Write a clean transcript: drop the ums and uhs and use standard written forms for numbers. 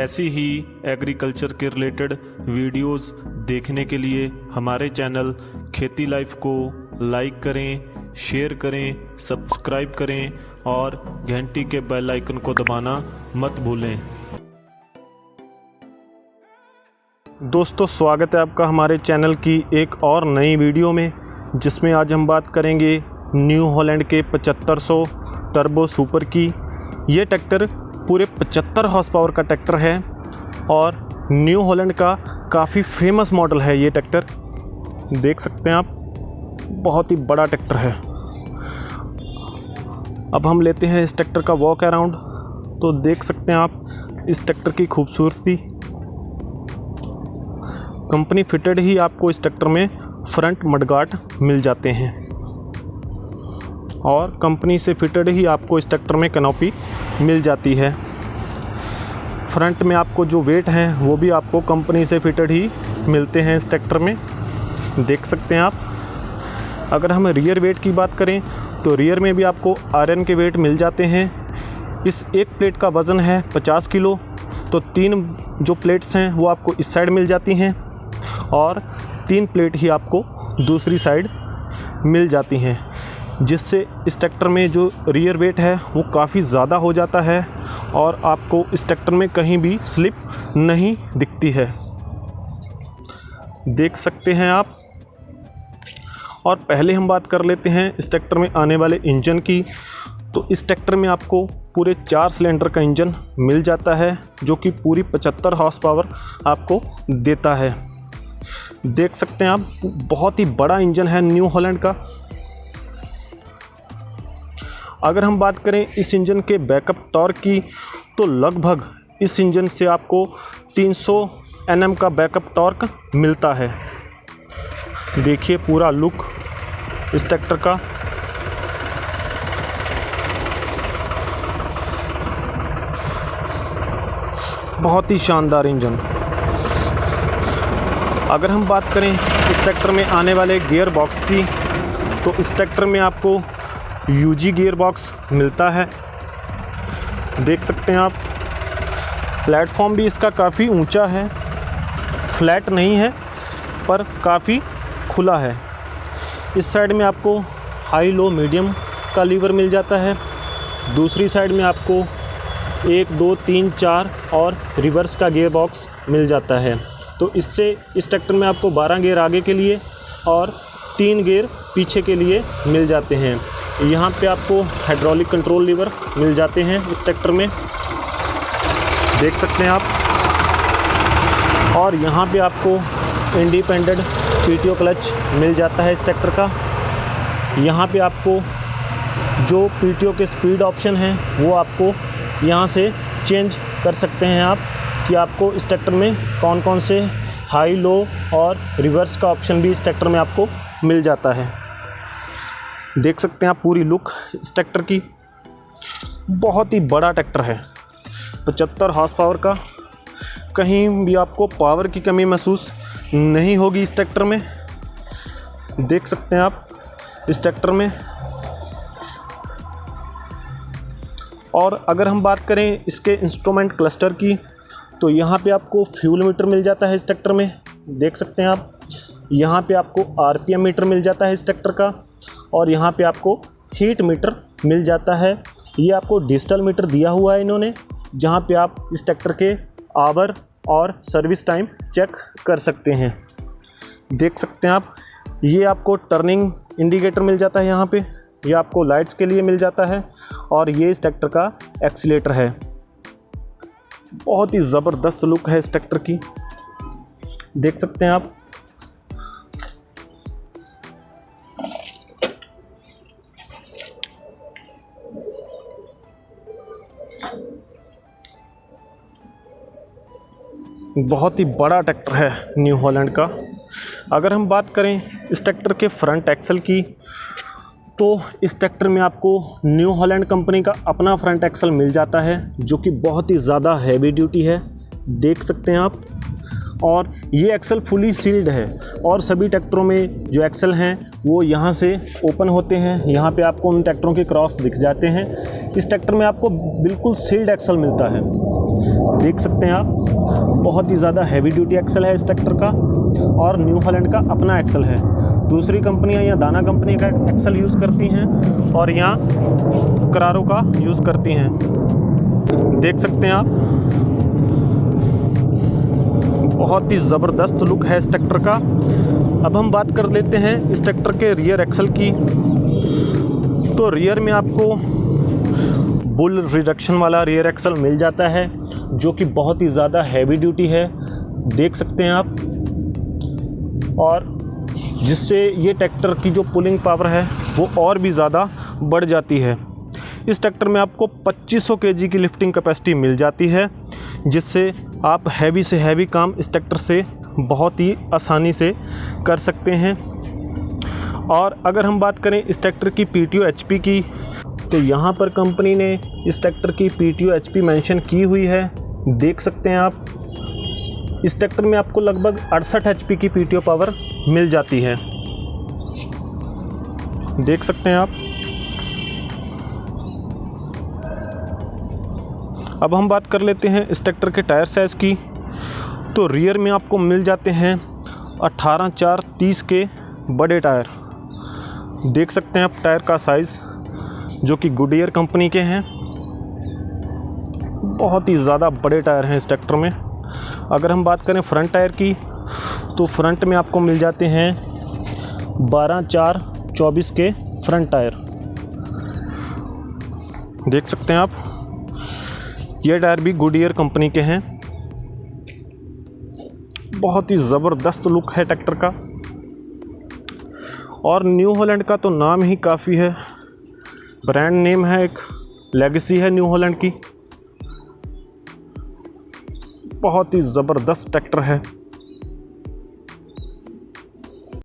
ऐसी ही एग्रीकल्चर के related videos देखने के लिए हमारे चैनल खेती लाइफ को लाइक करें, शेयर करें, सब्सक्राइब करें और घंटी के बेल आइकन को दबाना मत भूलें। दोस्तों, स्वागत है आपका हमारे चैनल की एक और नई वीडियो में, जिसमें आज हम बात करेंगे न्यू हॉलैंड के 7500 टर्बो सुपर की। ये ट्रैक्टर पूरे 75 हॉर्स पावर का ट्रैक्टर है और न्यू हॉलैंड का काफ़ी फेमस मॉडल है। ये ट्रैक्टर देख सकते हैं आप, बहुत ही बड़ा ट्रैक्टर है। अब हम लेते हैं इस ट्रैक्टर का वॉक अराउंड। तो देख सकते हैं आप इस ट्रैक्टर की खूबसूरती। कंपनी फिटेड ही आपको इस ट्रैक्टर में फ्रंट मडगार्ड मिल जाते हैं और कंपनी से फिटेड ही आपको इस ट्रैक्टर में कैनोपी मिल जाती है। फ्रंट में आपको जो वेट हैं वो भी आपको कंपनी से फिटेड ही मिलते हैं इस ट्रैक्टर में, देख सकते हैं आप। अगर हम रियर वेट की बात करें तो रियर में भी आपको आयरन के वेट मिल जाते हैं। इस एक प्लेट का वज़न है 50 किलो, तो 3 जो प्लेट्स हैं वो आपको इस साइड मिल जाती हैं और 3 प्लेट ही आपको दूसरी साइड मिल जाती हैं, जिससे इस ट्रैक्टर में जो रियर वेट है वो काफ़ी ज़्यादा हो जाता है और आपको इस ट्रैक्टर में कहीं भी स्लिप नहीं दिखती है, देख सकते हैं आप। और पहले हम बात कर लेते हैं इस ट्रैक्टर में आने वाले इंजन की। तो इस ट्रैक्टर में आपको पूरे 4 सिलेंडर का इंजन मिल जाता है, जो कि पूरी 75 हॉर्स पावर आपको देता है। देख सकते हैं आप, बहुत ही बड़ा इंजन है न्यू हॉलैंड का। अगर हम बात करें इस इंजन के बैकअप टॉर्क की, तो लगभग इस इंजन से आपको 300 Nm का बैकअप टॉर्क मिलता है। देखिए पूरा लुक इस ट्रैक्टर का। बहुत ही शानदार इंजन। अगर हम बात करें इस ट्रैक्टर में आने वाले गियर बॉक्स की, तो इस ट्रैक्टर में आपको यूजी गियर बॉक्स मिलता है, देख सकते हैं आप। प्लेटफॉर्म भी इसका काफ़ी ऊंचा है, फ्लैट नहीं है पर काफ़ी खुला है। इस साइड में आपको हाई लो मीडियम का लीवर मिल जाता है, दूसरी साइड में आपको 1 2 3 4 और रिवर्स का गियर बॉक्स मिल जाता है। तो इससे इस ट्रैक्टर में आपको 12 गियर आगे के लिए और 3 गियर पीछे के लिए मिल जाते हैं। यहाँ पे आपको हाइड्रोलिक कंट्रोल लीवर मिल जाते हैं इस ट्रैक्टर में, देख सकते हैं आप। और यहाँ पे आपको इंडिपेंडेंट पीटीओ क्लच मिल जाता है इस ट्रैक्टर का। यहाँ पे आपको जो पीटीओ के स्पीड ऑप्शन हैं वो आपको यहाँ से चेंज कर सकते हैं आप, कि आपको इस ट्रैक्टर में कौन कौन से हाई लो और रिवर्स का ऑप्शन भी इस ट्रैक्टर में आपको मिल जाता है। देख सकते हैं आप पूरी लुक इस ट्रैक्टर की। बहुत ही बड़ा ट्रैक्टर है, 75 हॉर्स पावर का। कहीं भी आपको पावर की कमी महसूस नहीं होगी इस ट्रैक्टर में, देख सकते हैं आप इस ट्रैक्टर में। और अगर हम बात करें इसके इंस्ट्रूमेंट क्लस्टर की, तो यहाँ पे आपको फ्यूल मीटर मिल जाता है इस ट्रैक्टर में, देख सकते हैं आप। यहाँ पे आपको आरपीएम मीटर मिल जाता है इस ट्रैक्टर का और यहाँ पे आपको हीट मीटर मिल जाता है। ये आपको डिजिटल मीटर दिया हुआ है इन्होंने, जहाँ पे आप इस ट्रैक्टर के आवर और सर्विस टाइम चेक कर सकते हैं, देख सकते हैं आप। ये आपको टर्निंग इंडिकेटर मिल जाता है यहाँ पे, ये आपको लाइट्स के लिए मिल जाता है और ये इस ट्रैक्टर का एक्सीलेटर है। बहुत ही ज़बरदस्त लुक है इस ट्रैक्टर की, देख सकते हैं आप। बहुत ही बड़ा ट्रैक्टर है न्यू हॉलैंड का। अगर हम बात करें इस ट्रैक्टर के फ्रंट एक्सल की, तो इस ट्रैक्टर में आपको न्यू हॉलैंड कंपनी का अपना फ्रंट एक्सल मिल जाता है, जो कि बहुत ही ज़्यादा हैवी ड्यूटी है, देख सकते हैं आप। और ये एक्सल फुली सील्ड है और सभी ट्रैक्टरों में जो एक्सल हैं वो यहाँ से ओपन होते हैं। यहाँ पे आपको उन ट्रैक्टरों के क्रॉस दिख जाते हैं। इस ट्रैक्टर में आपको बिल्कुल सील्ड एक्सल मिलता है। देख सकते हैं आप, बहुत ही ज़्यादा हैवी ड्यूटी एक्सल है इस ट्रैक्टर का और न्यू हॉलैंड का अपना एक्सल है। दूसरी कंपनियां यहाँ दाना कंपनी का एक्सल यूज़ करती हैं और यहाँ करारो का यूज़ करती हैं। देख सकते हैं आप, बहुत ही ज़बरदस्त लुक है इस ट्रैक्टर का। अब हम बात कर लेते हैं इस ट्रैक्टर के रियर एक्सल की। तो रियर में आपको बुल रिडक्शन वाला रियर एक्सल मिल जाता है, जो कि बहुत ही ज़्यादा हैवी ड्यूटी है, देख सकते हैं आप, और जिससे ये ट्रैक्टर की जो पुलिंग पावर है वो और भी ज़्यादा बढ़ जाती है। इस ट्रैक्टर में आपको 2500 kg की लिफ्टिंग कैपेसिटी मिल जाती है, जिससे आप हैवी से हैवी काम इस ट्रैक्टर से बहुत ही आसानी से कर सकते हैं। और अगर हम बात करें इस ट्रैक्टर की PTO HP की, तो यहाँ पर कंपनी ने इस ट्रैक्टर की PTO HP मेंशन की हुई है, देख सकते हैं आप। इस ट्रैक्टर में आपको लगभग 68 HP की PTO पावर मिल जाती है, देख सकते हैं आप। अब हम बात कर लेते हैं इस ट्रैक्टर के टायर साइज़ की। तो रियर में आपको मिल जाते हैं 18/4/30 के बड़े टायर, देख सकते हैं आप टायर का साइज़, जो कि गुडियर कंपनी के हैं। बहुत ही ज़्यादा बड़े टायर हैं इस ट्रैक्टर में। अगर हम बात करें फ्रंट टायर की, तो फ्रंट में आपको मिल जाते हैं 12/4/24 के फ्रंट टायर, देख सकते हैं आप। ये टायर भी गुडियर कंपनी के हैं। बहुत ही ज़बरदस्त लुक है ट्रैक्टर का, और न्यू हॉलैंड का तो नाम ही काफ़ी है, ब्रांड नेम है, एक लेगेसी है न्यू हॉलैंड की। बहुत ही ज़बरदस्त ट्रैक्टर है।